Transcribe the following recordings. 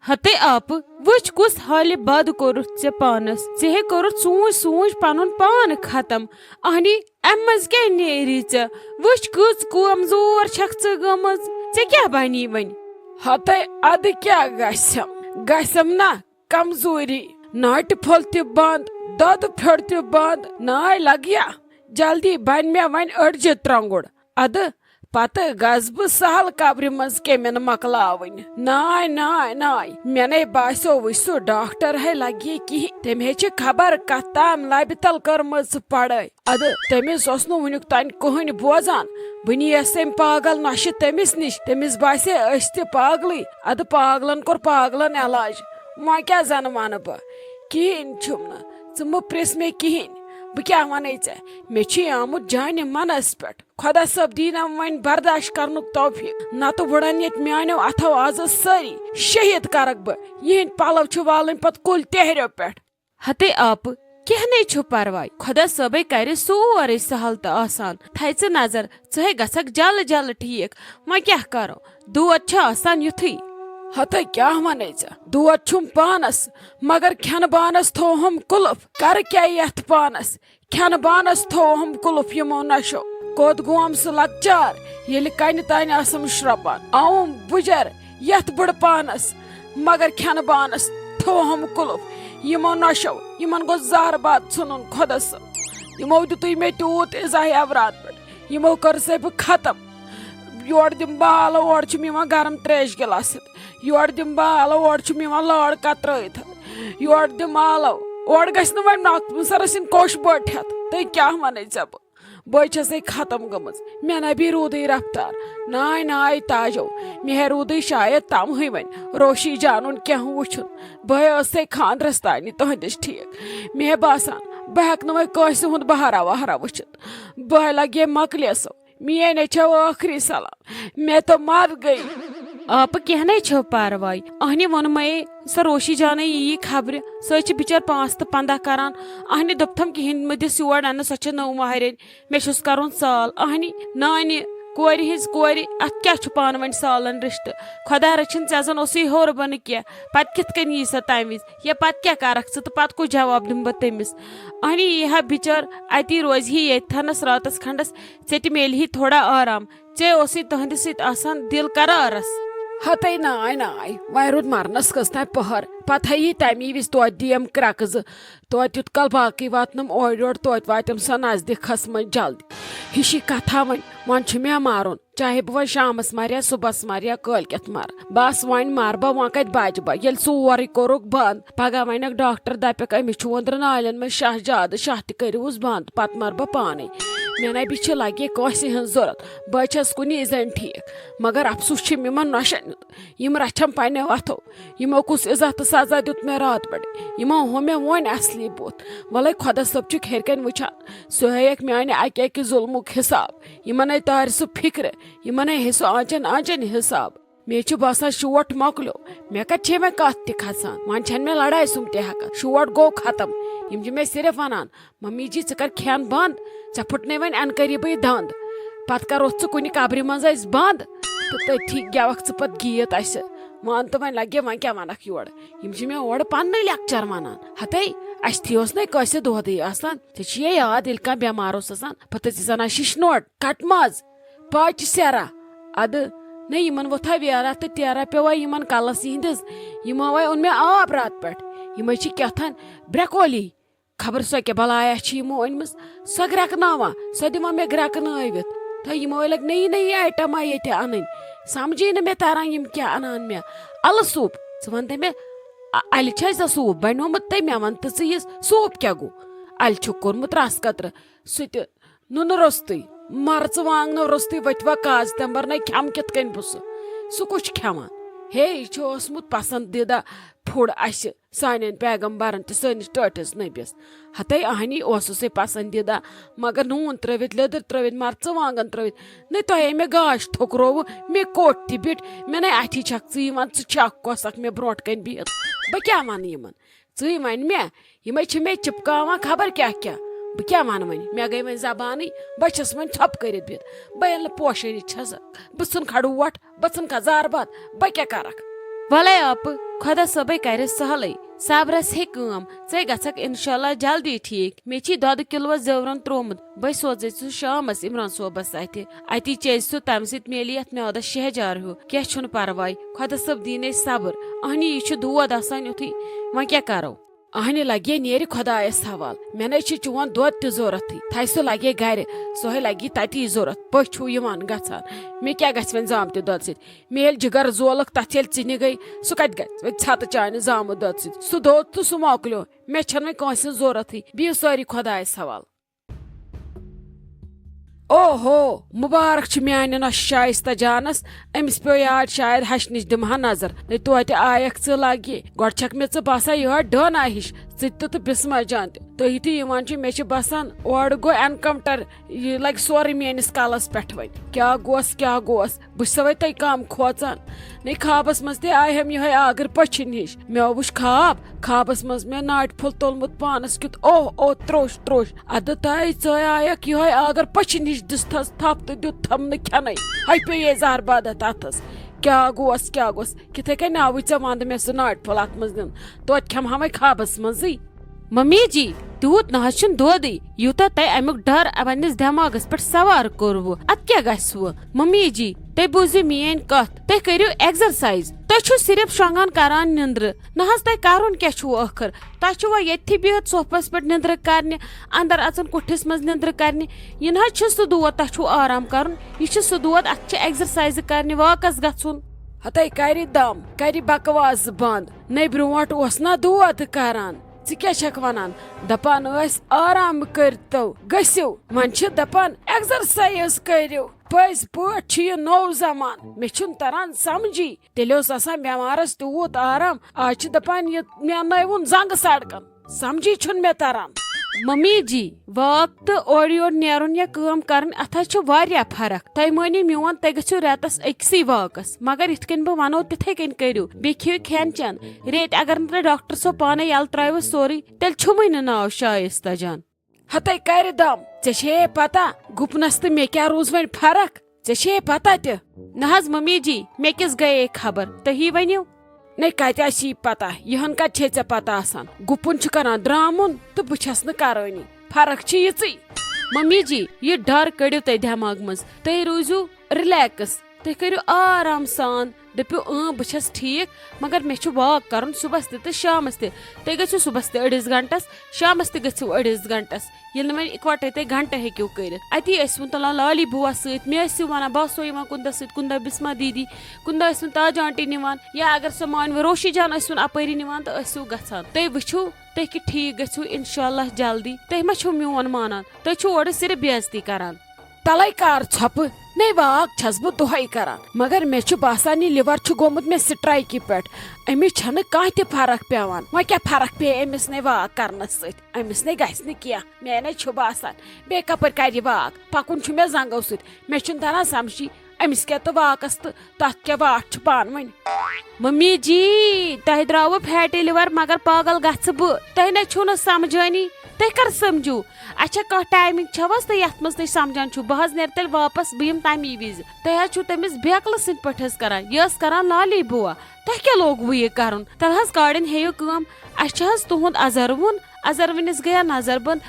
हते आप वुच कुस हाल बद कोरुत चे पानस चे कोरुत सूंज सूंज पनुन पान खत्म अहनी एमज के नेरी चे वुच कुस कमजोर छक चे गमज चे क्या बनी वन हते अद क्या गसम ना कमजोरी नाटफल त बंद दद फेड़ त बंद नाय लगिया जल्दी बन मे वन अड़ज त्रंगुड़ अद पत गस बह सहल कब्र मज केमिन मकलावन नाय नाय नाय मे बासो वो सह डॉक्टर है लगे कह तमे खबर कत ताम लब तल कर्म पढ़ाई अद तमिस वनुक तान कहन बोजान बनीस तम पागल नश तमिस निश तमिस बासे अस पागल अद पागलन कोर पागलन इलाज वह क्या जन वन बह कहें च प्रेस मे कहें बह क्या वन मे आमुत जान मनस पे खुदा सब दीनम वन बर्दाश्त कर तौफीक नत वुड़न ये मानो अथो आज सारी शहीद करक बह यहद पलव वालन पत कुल तेहरो पे हते आप कह नहीं परवाय खुदा सबे कर सोरे सहल तो आसान थैच नजर चे गसक जल जल ठीक वह क्या करो दूध आसान युथी हते क्या वन दूध छुम पानस मगर खन बानस थो हम कुल्फ कर क्या यथ पानस खन बानस थो हम कुल्फ यमो नशो कोद गोम सह लकचार ये कन तान आसम श्रपान आऊम बुजर यथ बड़ पानस मगर खन बानस थो हम कुल्फ यमो नशो यमन गो जहर बात सुन खुदा सब यमो दित मे तूत इजाही अवरात पे यमो कर से बह खत्म योर दिम बाल और गरम त्रेश गिलास योर दिम बाल और लड़ कतर योर दिम आलो और गस नक्सरस कोश बट हेत तु क्या वन बस खत्म गम मे न भी रूद रफ्तार नाय नाय ताजो मे रूद शायद तम वन रोशी जानन क्या वुचन बस खानदरस तान तुहदिस ठीक मे बासान बह हेक वह बहरा वहरा वुचित बह लगे मकलेसो मेने छो आखिरी सलाम मैं तो मर गई आप कह नहीं परवाय अहने वोन मे सो रोशी जान यी खबर सह बिचार 5 तो 15 करान अहने दोपथम कहें मे दिस योर अन्न सो 9 महरन मे कर साल अहने नानी कोर हिज कोर अत क्या पान वन सालन रिश्त खुदा रचन ऐसन होर बन क्या पत कित कन यी सा तम विज या पत क्या करक तो पत को जवाब दिम बह तमिस अहने यह बिचार अति रोज ही येथनस रातस खंडस चे मेल ही थोड़ा आराम चे तुहद सत दिल करारस हते नाय नाय वह रुद मरनस कस ना पहर पत ही तमी विज तो दियम क्रकज तो युत कल बाकी वातनम ओर योर तो वातम सा नजदीक खस मन जल्दी हिशी कथा वन मे मारुन चाहे बह शामस मर सुबह मर कल कत मर बस वन मर बह वह कत बच बह ये सोरे कोरुक बंद पगह वनक डॉक्टर दपक अमिस वंद्र नालन में शह ज्यादा शह तरुस बंद पत मर बह पाने मे न भी लगे कस हज जरूरत बस कुन इजन ठीक मगर अफसोस यमन नशन यम रचम पन्ने वथो यमो कुस इज्जत तो सजा दित मे रात पे यमो हो मे वन असली बुत वल खुदा सब हेरकन वुचान सह हेक माने अक अक जुल्मुक हिसाब यमन तार सह फिक्र यमन हे सह आंचन आंचन हिसाब मे बसान शोट मकलो मे कत मे कत त खसान वन छन मे लड़ाई सुम ते हेकन शोट गो खत्म यम मे सिर्फ वनान मम्मी जी च कर खेन बंद चे फुटने वन अन करीबी दंद पत कर कुन कब्र मज बंद तो तथी गेवक च पत गीत अस वन तो वन लगे वन क्या वनक योर यम मे और पन्न लेक्चर वनान हते अस थोस ना कस दोहद आसान ये याद ये कह बेमार आसान पत जना शिशनोट कट मज पाच सेरा अद न यमन वोथा वेरा तो तेरा पेवा यमन कलस यहंदिस यमो वह ओन मे आब रात पे यम क्या ब्रेकोली खबर सो क्या बलाया यमो अनम सो ग्रकना सो दिमा मे ग्रकनवित तो यमो लग नई नई आइटमा ये अन समझी न मे तारान यम क्या अनान मे अल सूप वन मे अल सूप बनोमुत ते मे वन तो ये सूप क्या गो अल कोर्मुत रस कतर सह नुन रोस्तुई मर्चवांगन रोस्तुई वथवा काज तंबर न खम कित कन बह सह कुछ खेवान हे यह पसंदीदा फुड अस सान पैगम्बरन तो सनिस टटस नबिस हते अहनी पसंदीदा मगर नून त्रित लिदर त्रित मर्चवांगन त्रित न तह मे गाश थोकरो मे कोट त बिट मे न अथी छक छक कोसक मे ब्रोट कन बिहत बह क्या वन यमन वन मे चिपकावा खबर क्या क्या बह क्या वन वन मे गई वन जबान बस वन थप कर बिहत बह ये पोशनी छस बह खड़ूट बह खजार बात बह क्या करक भले आप खुदा सोबे कर सहलै सबरस हे कम चे गछक इंशाल्लाह जल्दी ठीक मे छी दद किलो जवरन त्रोमुत बे सोचे सु शामस इमरान सोबस अति चेज सु तम सित मेली अत मेदस शहजार हो क्या छुन परवाय खुदा सब दीने सब्र अहनी यह दूध आसान युथी वह क्या करो अहने लगे नेर खुदायस हवाल मे न चुन दो जरूरत थे सह लगे गर सह लगी तती जरूरत पू गसान मे क्या वन जामत दद सत मेल जिगर जोलक तथ ये गई सह कत ग छत चान जामुत दद सत सह दोद तो सह मोकलो मे छन वस जरूरत बिहु सारी खुदायस हवाल ओहो मुबारक मान नश शाइस्ता जानस अमिस पे याद शायद हश नश दिमहा नजर न तो आयक च लगे गो छक मे बसान यह डना हिश तो बिस्मा जान तुम मे बसान और गो एनकाउंटर यह लग सोरे मेस कलस पे वन क्या गोस बह तय कम खोचान न खाबस मज आय हम यह आगर पछिन हिश मे वुच खाबस मज मे नाट फुल तोलमुत पानस क्युत ओह त्रोश अद तय आयक यह आगर पछिन हिश दिस थप तो दुत थम खेन हई पे ये जहरबादत अथस क्या गोस किथे कन आव ऐ वंद मे सह नाट फुल अत मज दिन तो खेम हम खाबस मज मम्मी जी तूत न दोद यूता तय अमुक डर पन्निस दिमागस पे सवार कोरव अत क्या गो मम्मी जी तुम बूझो मेन कत तुम करो एक्सरसाइज तुम सिर्फ शोंगान करान निंद्र न तुम कर क्या आखिर तुम ये बिहत सोफस पे निंद्र कर अंदर अचन कुठिस मज निंद्र कर यह न सह दोद तुम आराम कर यह सह दोद अत एक्सरसाइज कर वाकस गुन हतै कर दम कर बकवास बंद न ब्रोट ना दोद करान क्या वनान दपान आराम करतो गो वन दपान एक्सरसाइज करो पज पे नौ जमान मे तरन समझी तेल बेमारस तूत आराम आज दपान मे नवुन जंग सड़कन समझी मे तरन मम्मी जी वाक तो और योर नेरुन या काम करन अथ फर्क तुम मानी मोन तुम गो रेतस अक्सी वाकस मगर इत कन बह वनो तिथे कन करो बे खो खेन चेन रेत अगर न डॉक्टर सब पाने यल त्रो सोरी तेल छुम नाव शाइस्ता जान हतै कर दम ऐ पता गुपनस तो मे क्या रोज वन फर्क ऐ पता न मम्मी जी मे किस गए खबर तुम वनो न कत पता यहन कत ऐ पता आसान गुपुन कर द्रामुन तो बस न करानी फर्क यी मम्मी जी यह डर कड़ो तुम दिमाग मज तुम रोजो रिलैक्स तुम करो आराम सान दपो बस ठीक मगर मे वाक कर सुबह तो शामस तुम गो सुबह अड़िस घंटस शामस गो अड़िस घंटस ये वन इकवटे तुम घंटे हेको कर अति तुलान लाली बुआ सत मे वन बह सो कुंदा कुंदा बिस्मा दीदी कुंदा ताज आंटी निवान या अगर सो मान रोशी जान अपरी निवान तो गसान तुम वो तुम कि ठीक गो इंशाल्लाह जल्दी तुम मा मोन मानान तुम और सिर्फ बेइज्जती करान तलै कार छप नहीं वाक छस बह दुहै करान मगर मे बसान यह लिवर गोमुत मे स्ट्राइक पे अमिस कह त फर्क पेवान वह क्या फर्क पे अमिस ने वाक करनस अमिस ने गि क्या मे न बसान बे कपर कर वाक पकुन मे जंगो सत मे तरह समझी अमिस क्या तो वाकस तो तथ क्या वाट पान वन मम्मी जी तुम द्राव फैटी लिवर मगर पागल गु तुम न समझानी तुम कर समझू अच्छा कह टाइमिंग छवस तो ये मज तुम समझान बह नेर तेल वापस बह तमी विज तुम तमिस बेकल सत करान यह करान लाली बुआ तुम क्या लोगू यह कर तल काड़न हेयु कम अस तुंद अजरवनिस गया नजर बंद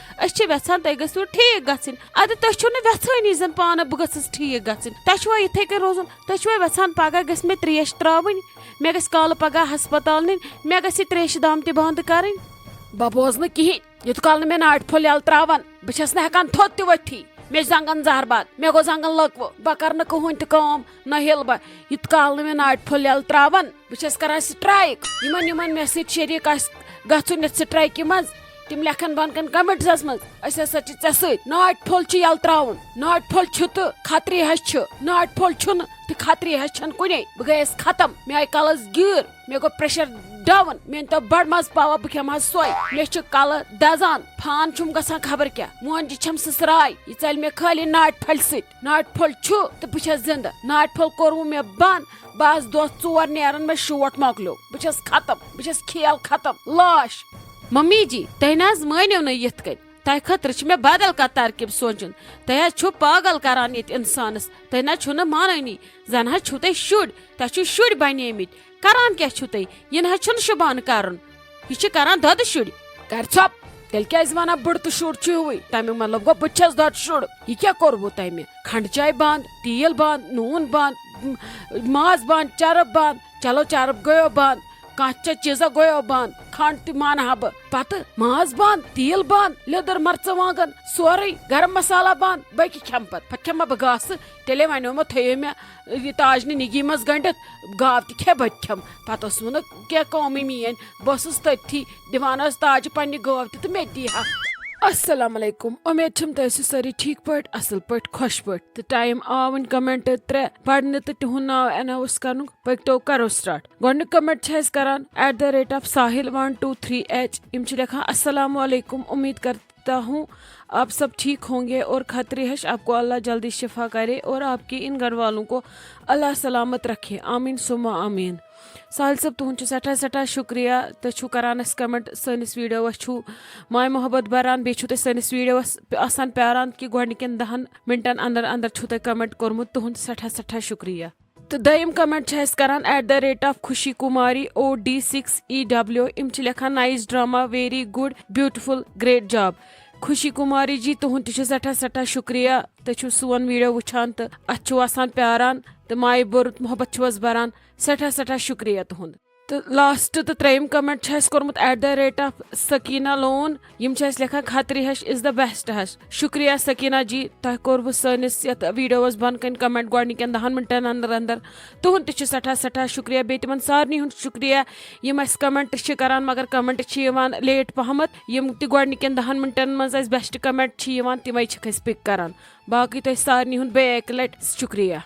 वेछान तुम गो ठीक गन अद तुम वेछानी जन पान बह गस ठीक गन तुम इथे कन रोजन तुम वेछान पगह गस मे त्रेश त्रावन मे गस कल पगह हस्पताल नीन मे गस त्रेश दाम त बंद कर बह बोज न कहें युत कल मे नाट फुल यल त्रावन बस हेकान थोत त वथी मे जंगन जहरबाद मे गो जंगन लकव बह कर कहन त काम न हिल बह युत कल मे नाट फुल यल त्रावन बस कर स्ट्राइक यमन मे सत शरीक गन स्ट्राइक मज तिम लेखन बन कन कमेंट्स मज ऐ सत नाट फुल यल त्रावन नाट फुल तो खतरी हश नाट फुल तो खतरी हश छन कुने बह गयस खत्म मे आई कलस गिर मे गो प्रेशर डाउन मे तो बड़ मज पावा बह खेम सोय मे कल दजान फान छुम गसान खबर क्या मोन छम ससराय यह चल मे खाली नाट फल सत नाट फल तो बह जिंद नाट फल कोर मे बंद बस दो 4 नेरन मे शोट मकलो बह खत्म बह खेल खत्म लाश मम्मी जी तुम न मानो न ये तह खतर मे बदल कत तरकीब सोचन तह छु पागल करान ये इंसानस तह ना छु माननी जन छु तह शुर तह शुर बनेमित करान क्या छु तह यह छु शुबान कर यह करान दद शुर कर छप तेल क्या वन बुड़ तो शुर हुई तमिक मतलब गो बस दद शुर यह क्या कोरबू तमें खंड चाय बंद तेल बंद नून बंद माज बंद चरब बंद चलो चरब गयो बंद कह चीजा गयो बंद खंड त मान हा पत माज बंद तेल बंद लिदर मर्चवांगन सोरे गरम मसाला बंद बकी खम पे खम बह गास तेले वन थो मे ताजन निगी मज गंडित गाव त बत खम पे वो क्या कमी मीन बस तथी दिवान ताज पन्ने गाव तो मे दी हा। अस्सलाम वालेकुम उम्मीद छम तसी सारी ठीक पट असल पट खुश पट तो टाइम आव वन कमेंट 3 पढ़ने तो तुहन नाव अनाउंस कर पकतो करो स्टार्ट गोड कमेंट करान @साहिल123h इम लिखा अस्सलाम वालेकुम उम्मीद करता हूँ आप सब ठीक होंगे और खतरी हश आपको अल्लाह जल्दी शिफा करे और आपके इन घर वालों को अल्लाह सलामत रखे आमीन सुमा आमीन। साहिल सब तुहद सठा सठा शुक्रिया तो करान कमेंट सनिस वीडियोस माय मोहब्बत बरान बे सनिस वीडियोस आसान प्यारान कि गोडनिकन 10 मिनटन अंदर अंदर तुह कमेंट कोर्मुत तुहद सठा सठा शुक्रिया। तो दयम कमेंट करान @खुशी कुमारी OD6EW इम लिखान nice drama very good beautiful great job. Khushi Kumari जी तुहद सठा सठा शुक्रिया तो सोन वीडियो वुचान तो अत आसान प्यारान तो माय बुर मोहब्बत बरान सठा सठा शुक्रिया तुहद। तो लास्ट तो 3 कमेंट कोर्मुत @सकीना लोन यम लिखान खतरी हश इज द बेस्ट हश। शुक्रिया सकीना जी तह कोर सनिस वीडियोस बन कन कमेंट गोडनिकन 10 मिनटन अंदर अंदर तुहद सठा सठा शुक्रिया बे तिमन सारनी हुंद शुक्रिया यम कमेंट करान मगर कमेंट लेट पहमत यम ति गोडनिकन 10 मिनटन मज बेस्ट कमेंट तिमे पिक करान बाकी तो सारनी हुंद बे एक लट शुक्रिया।